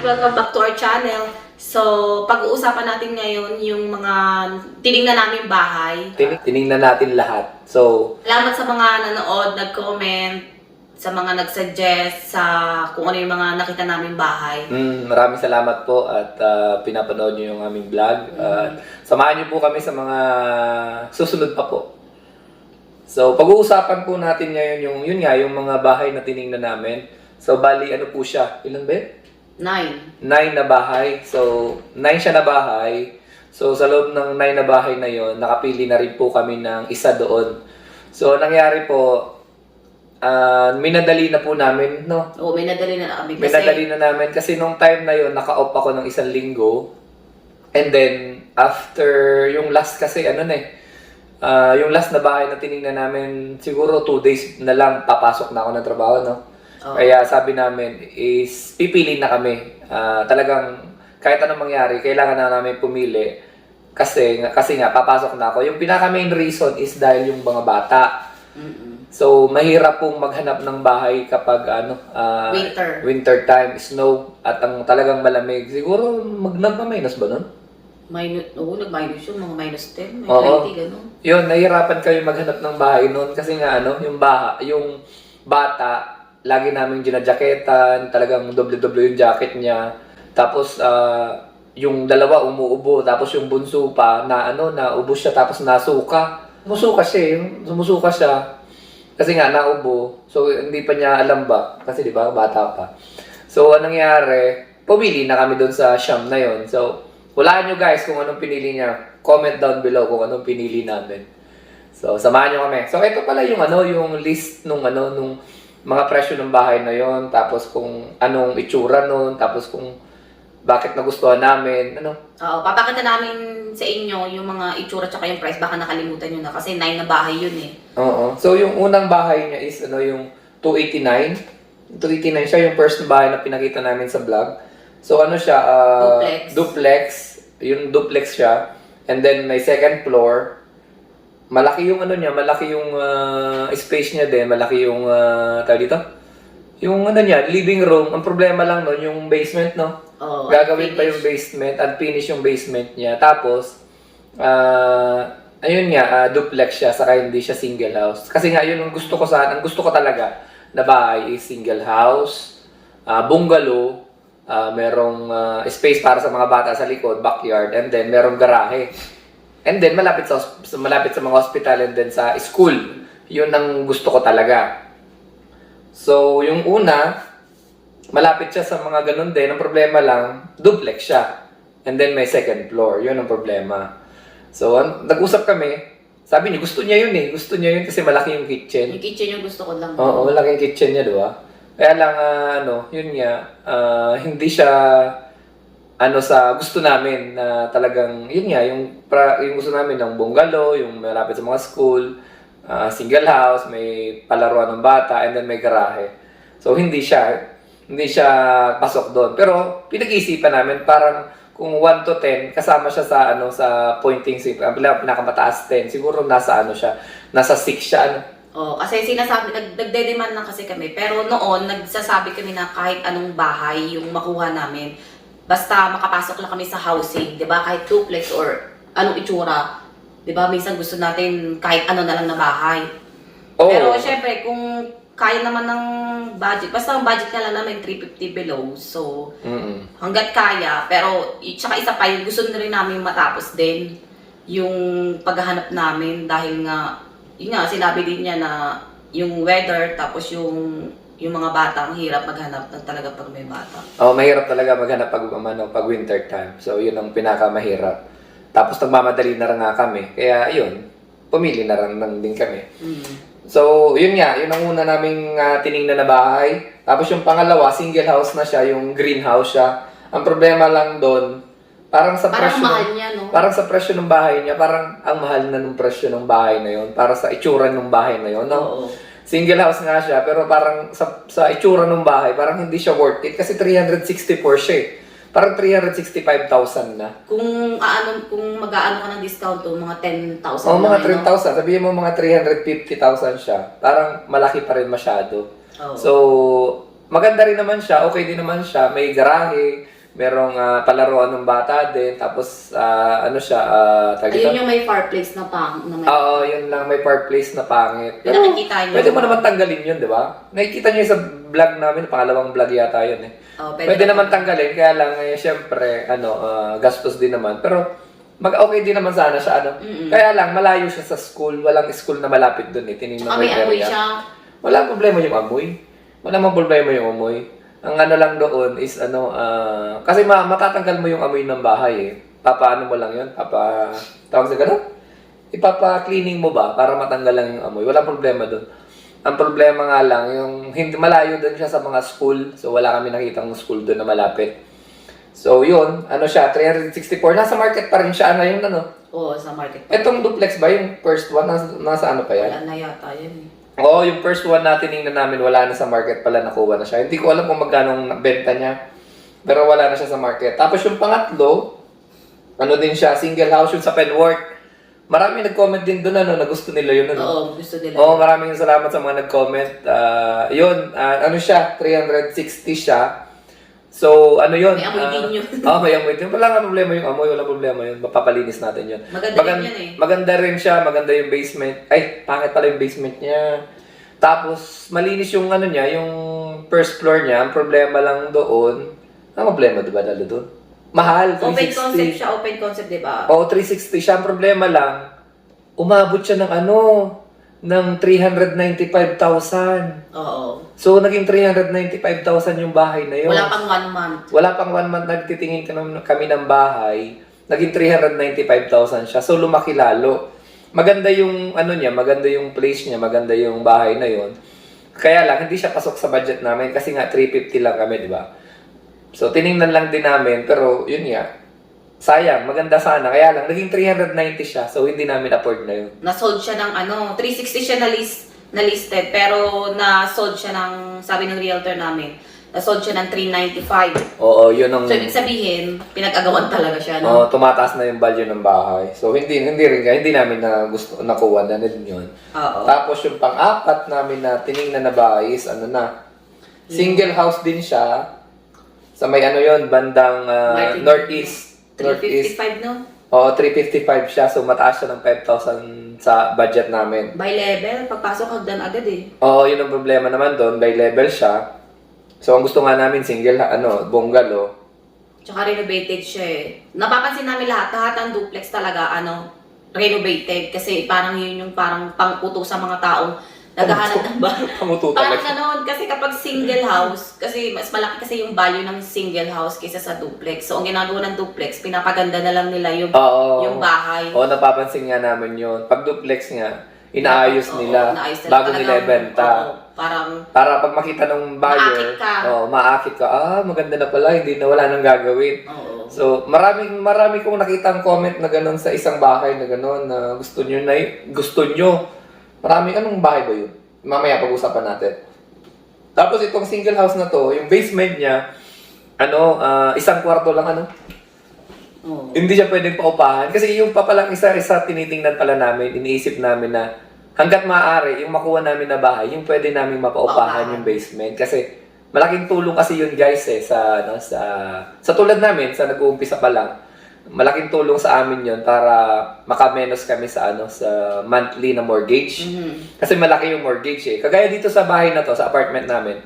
Welcome back to our channel. So, pag-uusapan natin ngayon yung mga tinignan namin bahay. Tiningnan natin lahat. So, Salamat sa mga nanood, nag-comment, sa mga nag-suggest, sa kung ano yung mga nakita namin bahay. maraming salamat po at pinapanood niyo yung aming vlog. Samahan niyo po kami sa mga susunod pa po. So, pag-uusapan po natin ngayon yung mga bahay na tiningnan namin. So, bali ano po siya? Ilan ba yun? 9. 9 na bahay. So, 9 siya na bahay. So, sa loob ng 9 na bahay na yon, nakapili na rin po kami ng isa doon. So, nangyari po, minadali na po namin, no? Oo, may nadali na kami. Minadali na namin kasi nung time na yon, naka-off ako ng 1 linggo. And then, after yung last kasi, yung last na bahay na tinignan namin, siguro 2 days na lang papasok na ako ng trabaho, no? Kaya sabi namin is pipili na kami. Talagang kahit anong mangyari, kailangan na namin pumili kasi nga papasok na ako. Yung pinaka main reason is dahil yung mga bata. So mahirap pong maghanap ng bahay kapag winter time, snow at ang talagang malamig. Siguro nagma-minus ba nun? Nag-minus yun, mga minus 10, may Oo. 20, gano'n. Yun, nahihirapan kayo maghanap ng bahay noon kasi nga yung bata lagi namin ginajaketan, talagang doble-doble yung jacket niya. Tapos yung dalawa umuubo, tapos yung bunso pa naubos siya tapos nasuka. Sumusuka siya. Kasi nga naubo. So hindi pa niya alam ba kasi 'di ba bata pa. So anong nangyari? Pumili na kami doon sa Siam na yon. So hulaan niyo guys kung anong pinili niya. Comment down below kung anong pinili namin. So samahan niyo kami. So ito pala yung list nung mga presyo ng bahay na yon, tapos kung anong itsura nun, tapos kung bakit nagustuhan namin, Oo, papakita namin sa inyo yung mga itsura tsaka yung price. Baka nakalimutan nyo na kasi 9 na bahay yun eh. Oo. So yung unang bahay niya is yung 289. 289 siya, yung first bahay na pinakita namin sa vlog. So siya, duplex. Yung duplex siya. And then may second floor. Malaki yung malaki yung space niya din, malaki yung tawag dito. Yung living room. Ang problema lang nun, yung basement, no? Oh, gagawin pa yung basement, unfinished yung basement niya. Tapos ayun nga, duplex siya, saka hindi siya single house. Kasi nga yun ang gusto ko talaga na bahay is single house, bungalow, merong space para sa mga bata sa likod, backyard, and then merong garahe. And then, malapit sa mga hospital and then sa school. Yun ang gusto ko talaga. So, yung una, malapit siya sa mga ganun din. Ang problema lang, duplex siya. And then, may second floor. Yun ang problema. So, nag-usap kami. Sabi niya, gusto niya yun eh. Gusto niya yun kasi malaki yung kitchen. Yung kitchen yung gusto ko lang. Oo, malaki yung kitchen niya, diba? Kaya lang, yun nga, hindi siya sa gusto namin na talagang yun nga yung gusto namin ng bungalow, yung malapit sa mga school, single house, may palaruan ng bata and then may garahe. So hindi siya pasok doon. Pero pinag-iisipan namin parang kung 1 to 10 kasama siya sa pointing system. Pinakamataas 10. Siguro nasa nasa 6 siya Kasi sinasabi, nagde-demand lang kasi kami. Pero noon, nagsasabi kami na kahit anong bahay yung makuha namin. Basta makapasok lang kami sa housing, 'di ba? Kahit duplex or anong itsura, 'di ba? Minsan gusto natin kahit ano na lang na bahay. Oh. Pero syempre, kung kaya naman ng budget, basta ang budget na lang namin 350 below. So, hangga't kaya, pero tsaka isa pa yung gusto na rin namin matapos din yung paghahanap namin dahil nga yun nga sinabi din niya na yung weather tapos yung mga bata, ang hirap maghanap ng talaga pag may bata. Mahirap talaga maghanap pag winter time. So, yun ang pinakamahirap. Tapos, nagmamadali na rin nga kami. Kaya, yun, pumili na rin din kami. So, yun nga, yun ang una naming tiningnan na bahay. Tapos, yung pangalawa, single house na siya, yung greenhouse siya. Ang problema lang doon, parang mahal niya, no? Parang sa presyo ng bahay niya, parang ang mahal na ng presyo ng bahay na yun. Para sa itsura ng bahay na yun, no? Oo. Single house nga siya, pero parang sa itsura ng bahay, parang hindi siya worth it kasi 364 siya eh. Parang 365,000 na. Kung mag-aano ka ng discount to, mga 10,000 mga 10,000. Sabihin mo mga 350,000 siya. Parang malaki pa rin masyado. Oh. So, maganda rin naman siya, okay din naman siya, may garahe, merong palaruan ng bata din, tapos ano siya, tawag dito? Ayun yung may fireplace na pang. Na may... Oo, yun lang, may fireplace na pangit. Yung nakikita nyo. Pwede mo naman tanggalin yun, di ba? Nakikita nyo sa vlog namin, pangalawang vlog yata yun eh. Oh, Pwede naman tanggalin, kaya lang, syempre, gastos din naman. Pero, okay din naman sana siya, ano. Kaya lang, malayo siya sa school, walang school na malapit dun eh. Tinignan Tsaka may amoy siya. Walang problema yung amoy. Walang problema yung amoy. Ang ano lang doon is kasi matatanggal mo yung amoy ng bahay eh. Papaano mo lang yun? Tawag sa gano'n? Ipapa-cleaning mo ba para matanggal lang yung amoy? Walang problema doon. Ang problema nga lang, yung hindi malayo doon siya sa mga school. So wala kami nakitang school doon na malapit. So yun, siya, 364. Nasa market pa rin siya ngayon, Oo, sa market. Etong duplex ba? Yung first one, nasa ano pa yan? Wala na yata yan eh. Oo, yung first one na tinignan namin, wala na sa market pala, nakuha na siya. Hindi ko alam kung magkano ang benta niya. Pero wala na siya sa market. Tapos yung pangatlo, din siya, single house yung sa Penworth. Marami nag-comment din doon, na gusto nila yun. Oo, gusto nila. Oo, maraming salamat sa mga nag-comment. Siya, 360 siya. So, yun? May amoy din yun. May amoy din. Wala nga problema yung amoy, wala problema yun. Mapapalinis natin yun. Maganda rin yun eh. Maganda rin siya, maganda yung basement. Ay, pangit pala yung basement niya. Tapos, malinis yung niya, yung first floor niya. Ang problema lang doon, problema diba lalo doon? Mahal, 360. Open concept siya, open concept, diba? Oo, 360 siya. Ang problema lang, umabot siya ng ng 395,000. Oo. So, naging 395,000 yung bahay na yun. Wala pang 1 month. Wala pang 1 month nagtitingin kami ng bahay. Naging 395,000 siya. So, lumaki lalo. Maganda yung niya, maganda yung place niya, maganda yung bahay na yun. Kaya lang, hindi siya pasok sa budget namin kasi nga 350 lang kami, di ba? So, tiningnan lang din namin, pero yun nga. Sayang, maganda sana. Kaya lang, naging 390 siya. So, hindi namin afford na yun. Na-sold siya ng 360 siya na listed, pero na-sold siya ng, sabi ng realtor namin, na-sold siya ng 395. Oo, yun ang... So, ibig sabihin, pinag-agawan talaga siya, no? Oo, tumataas na yung value ng bahay. So, hindi namin na gusto nakuha na din yun. Oo. Tapos, yung pang-apat namin na tiningnan na bahay is, single house din siya. Sa may yun, bandang northeast. 355, no? Oo, 355 siya. So, mataas siya ng 5,000 sa budget namin. By level, pagpasok hagdan agad eh. Oo, yun ang problema naman doon. By level siya. So, ang gusto nga namin, single, bungalow. Tsaka renovated siya eh. Napapansin namin lahat ng duplex talaga, renovated. Kasi parang yun yung parang pang-uto sa mga taong naghahanap ng bahay. Pamuto Parang talaga. gano'n, kasi kapag single house, kasi mas malaki kasi yung value ng single house kaysa sa duplex. So, ang ginagawa ng duplex, pinapaganda na lang nila yung bahay. Oo, napapansin nga namin yun. Pag duplex nga, inaayos nila inaayos bago talagang, nila ibenta. Para pag makita ng buyer, maakit ka. Maganda na pala, hindi na wala nang gagawin. Oo. So, marami kong nakitang comment na gano'n sa isang bahay na gano'n na gusto nyo. Marami, anong bahay ba yun? Mamaya pag-usapan natin. Tapos itong single house na to, yung basement niya, isang kwarto lang Oo. Hindi siya pwedeng paupahan. Kasi yung papalang isa-isa tinitingnan pala namin, iniisip namin na hanggat maaari, yung makuha namin na bahay, yung pwede namin mapaupahan yung basement. Kasi malaking tulong kasi yun guys sa tulad namin, sa nag-uumpisa pa lang, malaking tulong sa amin yun para makamenos kami sa sa monthly na mortgage. Mm-hmm. Kasi malaki yung mortgage eh. Kagaya dito sa bahay na to, sa apartment namin,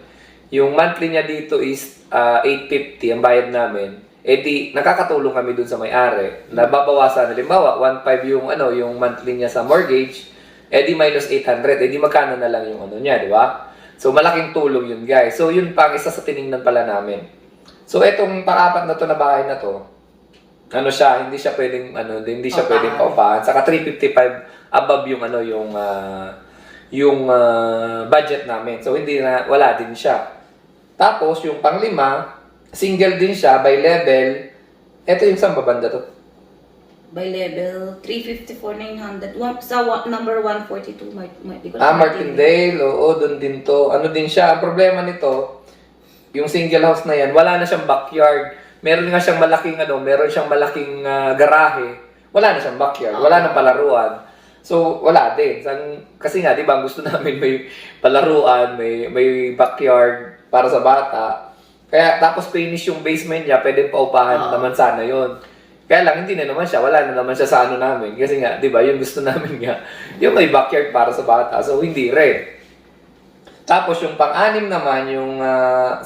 yung monthly niya dito is 850 ang bayad namin. Di nakakatulong kami dun sa may-ari. Nababawasan, halimbawa 1.5 yung monthly niya sa mortgage, di minus 800, di magkano na lang yung niya, di ba? So malaking tulong yun guys. So yun pang isa sa tiningnan pala namin. So etong pang-apat na to na bahay na to, hindi siya pwedeng pwedeng paupahan. Saka 355 above yung budget namin. So wala din siya. Tapos yung panglima, single din siya by level. Ito yung saan babanda to? By level 354,900. Sa number 142 Martindale. Oo, doon din to. Din siya. Ang problema nito, yung single house na yan, wala na siyang backyard. Meron nga siyang malaking garahe. Wala na siyang backyard. Wala nang palaruan. So, wala din. Kasi nga, di ba, gusto namin may palaruan, may backyard para sa bata. Kaya tapos finish yung basement niya, pwede paupahan naman sana yon. Kaya lang, hindi na naman siya. Wala na naman siya sa ano namin. Kasi nga, di ba, yung gusto namin nga, yung may backyard para sa bata. So, hindi rin. Tapos, yung pang-anim naman, yung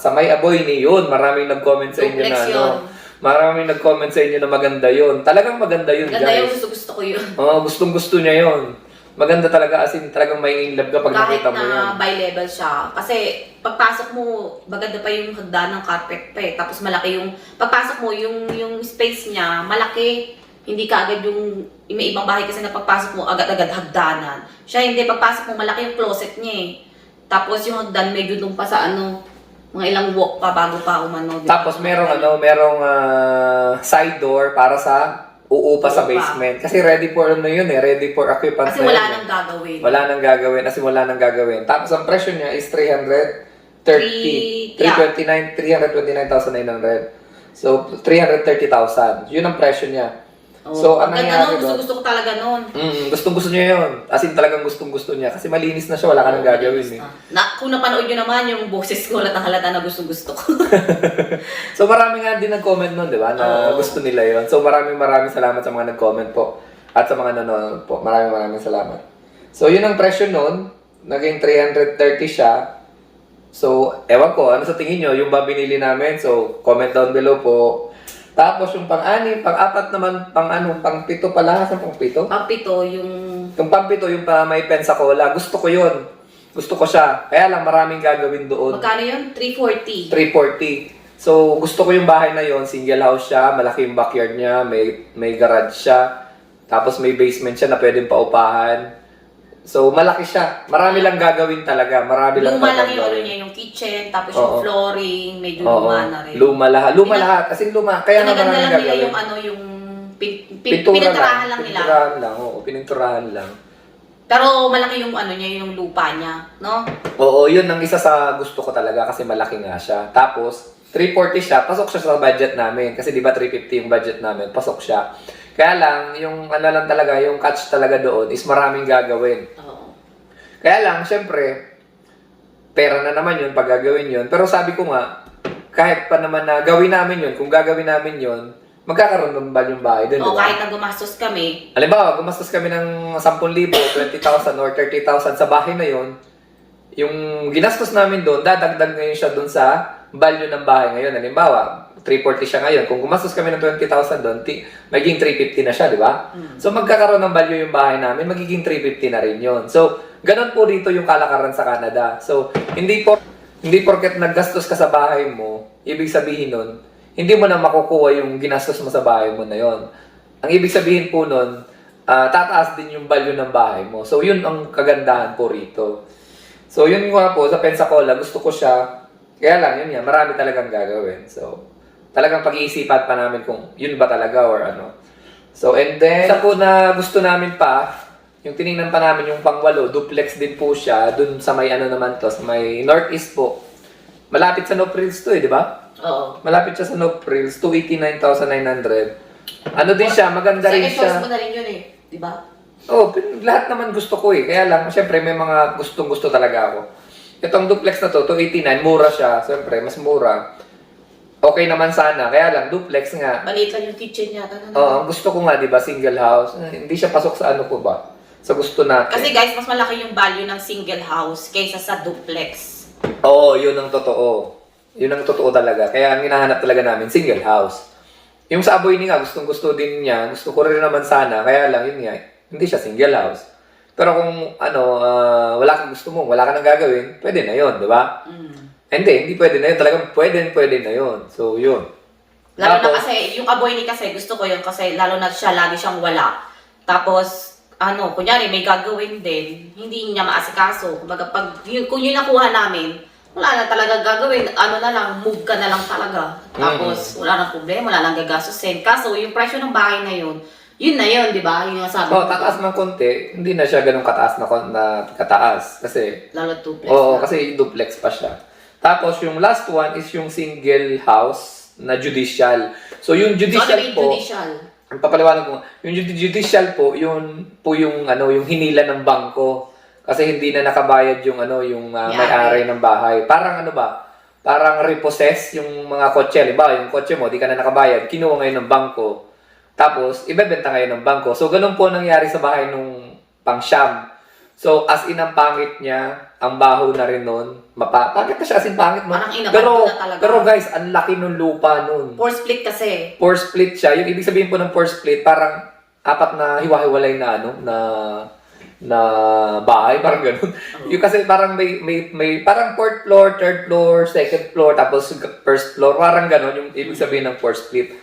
sa may aboy ni yun, maraming nag-comment sa inyo Duplex na yun. ano. Maraming nag-comment sa inyo na maganda yun. Talagang maganda yun, Ganda guys. yung gusto ko yun. Oo, gustong-gusto niya yun. Maganda talaga, as in, talagang may in love ka pag Kahit nakita mo yun. na bi-level siya. Kasi pagpasok mo, maganda pa yung hagdan ng carpet pa eh. Tapos malaki yung, pagpasok mo, yung space niya, malaki. Hindi ka agad yung, may ibang bahay kasi na pagpasok mo, agad-agad hagdanan. Siya hindi, pagpasok mo, malaki yung closet niya eh. Tapos yung hagdan, medyo dun pa sa ano, mga ilang walk pa bago pa umano. Tapos merong side door para sa uupa sa Uupa. basement. Kasi ready for ano yun eh, ready for occupants Kasi na wala yun eh. nang gagawin. Wala nang gagawin, kasi wala nang gagawin. Tapos ang presyo niya is 329,900. So, 330,000. Yun ang presyo niya. So, ang ano ganda nangyari nun, doon? gusto ko talaga nun. Gustong-gusto niya yun. As in, talagang gustong-gusto niya. Kasi malinis na siya, wala ka nang gagawin eh. Kung napanood nyo naman yung boses ko, halata na gusto ko. So, marami nga din nag-comment nun, di ba? Na gusto nila yon. So, maraming salamat sa mga nag-comment po. At sa mga nanonood po. Maraming salamat. So, yun ang presyo nun. Naging 330 siya. So, ewan ko, ano sa tingin nyo? Yung ba binili namin? So, comment down below po. Tapos, yung pang-anim, pang-apat naman, pang-pito pala. Saan pang-pito? Pang-pito, yung... Yung pang-pito, yung may Pensacola. Gusto ko yun. Gusto ko siya. Kaya lang, maraming gagawin doon. Magkano yun? 340. 340. So, gusto ko yung bahay na yon, single house siya, malaki yung backyard niya, may garage siya, tapos may basement siya na pwedeng paupahan. So, malaki siya. Marami lang gagawin talaga. Marami lang Luma lang talagang yung ano gawin. niya, yung kitchen, tapos yung flooring, medyo Oo. luma na rin. Luma lahat. Luma lahat. As in, luma. Kaya nga Pinaganda maraming lang nila gagawin. yung ano, yung Pintura pininturahan lang nila. Pininturahan lang. Oo, pininturahan lang. Pero malaki yung ano niya, yung lupa niya, no? Oo, yun ang isa sa gusto ko talaga kasi malaki nga siya. Tapos, 340 siya, pasok siya sa budget namin. Kasi di ba 350 yung budget namin, pasok siya. Kaya lang, yung ano lang talaga, yung catch talaga doon is maraming gagawin. Oo. Kaya lang, syempre, pera na naman yun pag gagawin yun. Pero sabi ko nga, kahit pa naman na gawin namin yun, kung gagawin namin yun, magkakaroon ng yung bahay din, O di ba? kahit na gumastos kami, Halimbawa, gumastos kami ng 10,000, 20,000 or 30,000 sa bahay na yun, yung ginastos namin doon, dadagdag ngayon siya doon sa value ng bahay ngayon. Halimbawa, 340 siya ngayon. Kung gumastos kami ng 20,000 doon, magiging 350 na siya, di ba? So, magkakaroon ng value yung bahay namin, magiging 350 na rin yun. So, ganun po dito yung kalakaran sa Canada. So, hindi porket naggastos ka sa bahay mo, ibig sabihin nun, hindi mo na makukuha yung ginastos mo sa bahay mo na yon. Ang ibig sabihin po nun, tataas din yung value ng bahay mo. So, yun ang kagandahan po rito. So, yun nga po, sa Pensacola, gusto ko siya. Kaya lang, yun nga, marami talagang gagawin. So, talagang pag-iisipan pa namin kung yun ba talaga or ano. So, and then, isa po na gusto namin pa, yung tinignan pa namin yung pang-walo, duplex din po siya, dun sa may ano naman to, sa may northeast po. Malapit sa North to eh, di ba? oo. Malapit siya sa North 289,900. Ano din siya, maganda rin Second choice siya. mo na rin yun eh, di ba? Oh, lahat naman gusto ko eh. Kaya lang, syempre may mga gustong-gusto talaga ako. Itong duplex na to, 289, mura siya. Syempre, mas mura. Okay naman sana. Kaya lang, duplex nga. Maliit lang yung kitchen yata. Ang gusto ko nga, di ba, single house. Hindi siya pasok sa ano po ba? Sa gusto natin. Kasi guys, mas malaki yung value ng single house kaysa sa duplex. Oo, yun ang totoo. Yun ang totoo talaga. Kaya ang hinahanap talaga namin, single house. Yung sa Aboy ni nga, gustong-gusto din niya. Gusto ko rin naman sana. Kaya lang, yun nga, hindi siya single house. Pero kung wala kang gusto mo, wala ka nang gagawin, pwede na yun, di ba? Hindi pwede na yun. Talagang pwede na yun. So, yun. Lalo na Tapos, kasi, yung aboy ni kasi, gusto ko yun kasi lalo na siya, lagi siyang wala. Tapos, kunyari may gagawin din, hindi niya maasikaso. Kumbaga, kung yun nakuha namin, wala na talaga gagawin. Ano na lang, move ka na lang talaga. Tapos, wala nang problema, wala nang gagastusin. Kaso, yung presyo ng bahay na yun na yun, di ba? Yung sabi ko. tataas ng konti, hindi na siya ganun kataas na kataas. Kasi, Lalo duplex oo, na. kasi duplex pa siya. Tapos, yung last one is yung single house na judicial. So, yung judicial So, ano yung po, judicial? ang papaliwanag ko, yung judicial po, yun po yung hinila ng bangko. Kasi hindi na nakabayad yung may-ari ng bahay. Parang parang repossess yung mga kotse. Halimbawa, yung kotse mo, di ka na nakabayad, kinuha ngayon ng bangko. Tapos, ibebenta ngayon ng bangko. So, ganun po nangyari sa bahay nung pang-siyam. So, as in, ang pangit niya, ang baho na rin nun. Pangit na siya, as in, pangit mo. Parang inabando na talaga. Pero guys, ang laki nung lupa nun. 4 split kasi. 4 split siya. Yung ibig sabihin po ng 4 split, parang apat na hiwa-hiwalay na na bahay, parang gano'n. Yung kasi parang may parang 4th floor, 3rd floor, 2nd floor, tapos 1st floor, parang gano'n yung ibig sabihin ng 4 split.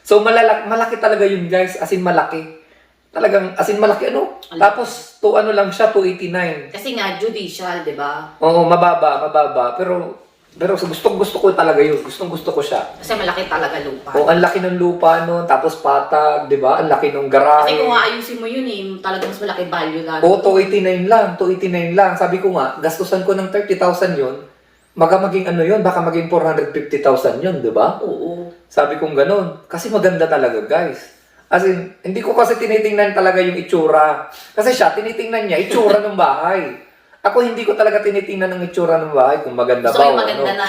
So malaki talaga yun, guys, as in malaki. Talagang as in malaki Tapos lang siya, 289. Kasi nga judicial, 'di ba? Oo, mababa, pero gusto ko talaga yun. Gusto ko siya. Kasi malaki talaga lupa. Oh, ang laki ng lupa noon, tapos patag, 'di ba? Ang laki ng garahe. Kasi kung aayusin mo yun talagang mas malaki value lalo. Oo, 289 lang. Sabi ko nga, gastusan ko ng 30,000 yun. Baka maging baka maging 450,000 yun, 'di ba? Oo. Sabi kong ganun. Kasi maganda talaga, guys. As in, hindi ko kasi tinitingnan talaga yung itsura. Kasi siya, tinitingnan niya itsura ng bahay. Ako hindi ko talaga tinitingnan ng itsura ng bahay kung maganda So, ba o yung maganda na.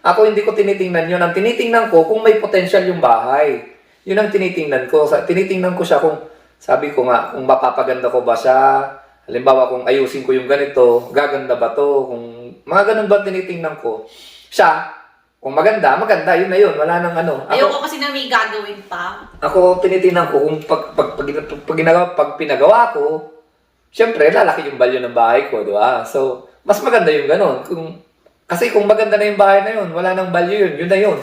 Ako hindi ko tinitingnan yun. Ang tinitingnan ko kung may potential yung bahay. Yun ang tinitingnan ko. Tinitingnan ko siya kung, sabi ko nga, kung mapapaganda ko ba siya. Halimbawa, kung ayusin ko yung ganito, gaganda ba to? Kung mga ganun ba tinitingnan ko. Siya, kung maganda, yun na yun. Wala nang Ayoko kasi na may gagawin pa. Ako tinitingnan ko kung pag pinagawa ko, siyempre, lalaki yung value ng bahay ko, di ba? So, mas maganda yung ganun. Kasi kung maganda na yung bahay na yun, wala nang value yun na yun.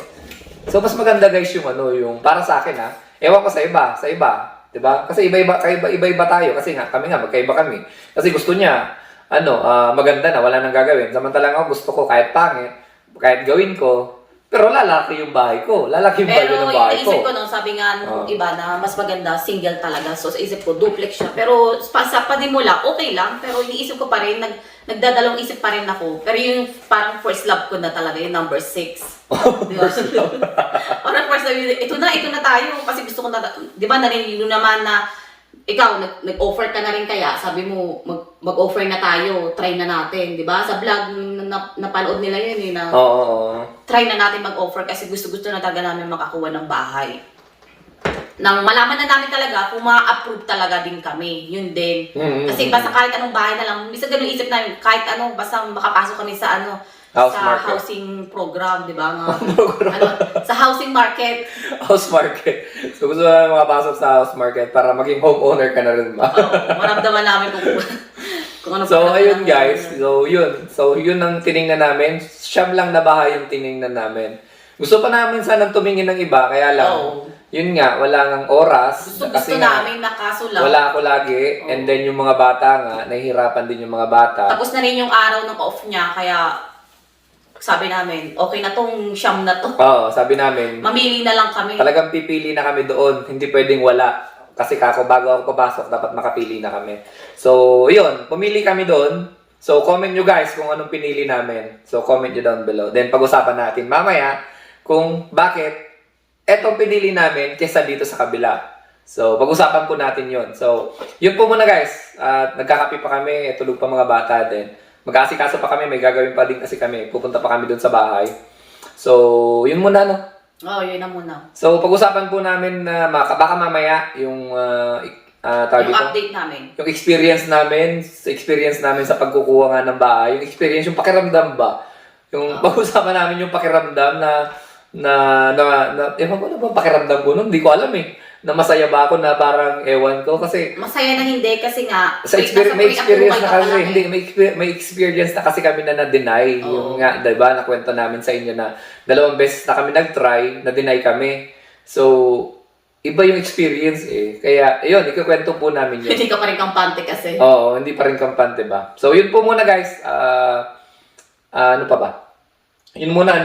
So, mas maganda guys yung yung para sa akin ewan ko sa iba, di ba? Kasi iba-iba tayo. Kasi kami magkaiba kami. Kasi gusto niya, maganda na, wala nang gagawin. Samantalang ako gusto ko kahit pangit, kahit gawin ko, pero lalaki yung bahay ko. Lalaki yung value ng bahay ko. Pero naisip ko sabi nga nung iba na mas maganda single talaga. So sa isip ko, duplex siya. Pero sa panimula, okay lang. Pero iniisip ko pa rin, nagdadalawang isip pa rin ako. Pero yung parang first love ko na talaga, yung number 6. First love. Parang first love, ito na tayo. Kasi gusto ko na, di ba narinig naman na ikaw, nag-offer ka na rin kaya, sabi mo, mag-offer na tayo, try na natin, di ba? Sa vlog, napanood nila yun na try na natin mag-offer kasi gusto-gusto na talaga namin makakuha ng bahay. Nang malaman na namin talaga kung ma-approve talaga din kami, yun din. Kasi basta kahit anong bahay na lang, minsan ganun isip namin, kahit basta makapasok kami sa housing program, di ba? Sa housing market. House market. So gusto na makapasok sa house market para maging homeowner ka na rin ba? Oo, maramdaman namin kung ano. So ayun guys, so yun ang tiningnan namin. Siyam lang na bahay yung tiningnan namin. Gusto pa namin sanang tumingin ng iba, kaya lang, yun nga, wala ngang oras. Gusto namin nakaso lang. Wala ako lagi, and then yung mga bata nga, nahihirapan din yung mga bata. Tapos na rin yung araw ng off niya, kaya sabi namin, okay na tong siyam na to. Oo, sabi namin. Mamili na lang kami. Talagang pipili na kami doon. Hindi pwedeng wala. Kasi bago ako papasok, dapat makapili na kami. So, yun. Pumili kami doon. So, comment nyo guys kung anong pinili namin. So, comment nyo down below. Then, pag-usapan natin mamaya kung bakit etong pinili namin kesa dito sa kabila. So, pag-usapan po natin yun. So, yun po muna guys. Nagkakape pa kami. Tulog pa mga bata din. Mag-aasikaso pa kami, may gagawin pa din kasi kami. Pupunta pa kami doon sa bahay. So, yun muna, no? Yun na muna. So, pag-usapan po namin na baka mamaya yung update namin. Yung experience namin sa pagkukuha nga ng bahay. Yung experience, yung pakiramdam ba? Yung pag-usapan namin yung pakiramdam ewan ko na ba pakiramdam ko nun? Hindi ko alam na masaya ba ako na parang ewan ko kasi masaya na hindi kasi nga may experience na kasi may experience na kasi kami na na-deny yung nga 'di ba nakwento namin sa inyo na 2 beses na kami nag-try na-deny kami so iba yung experience kaya ayun ikukwento po namin yun. Hindi ka pa rin kampante kasi hindi pa rin kampante ba so yun po muna guys ano pa ba yun muna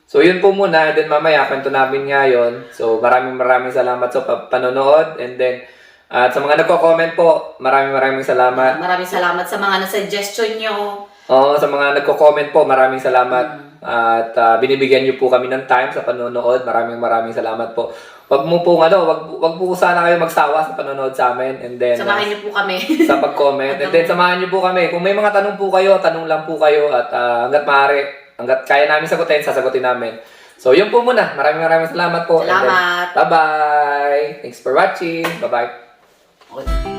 So, yun po muna. Then, mamaya, kwento namin ngayon. So, maraming salamat sa panonood. And then, at sa mga nagko-comment po, maraming salamat. Maraming salamat sa mga na-suggestion nyo. Sa mga nagko-comment po, maraming salamat. At binibigyan nyo po kami ng time sa panonood. Maraming salamat po. Wag po sana kayo magsawa sa panonood sa amin. And then, samahan nyo po kami. sa pag-comment. And then, samahan nyo po kami. Kung may mga tanong po kayo, tanong lang po kayo. At hanggat maaari, Hanggat kaya namin sagutin, sasagutin namin. So, yun po muna. Maraming salamat po. Salamat. Bye-bye. Thanks for watching. Bye-bye. Okay.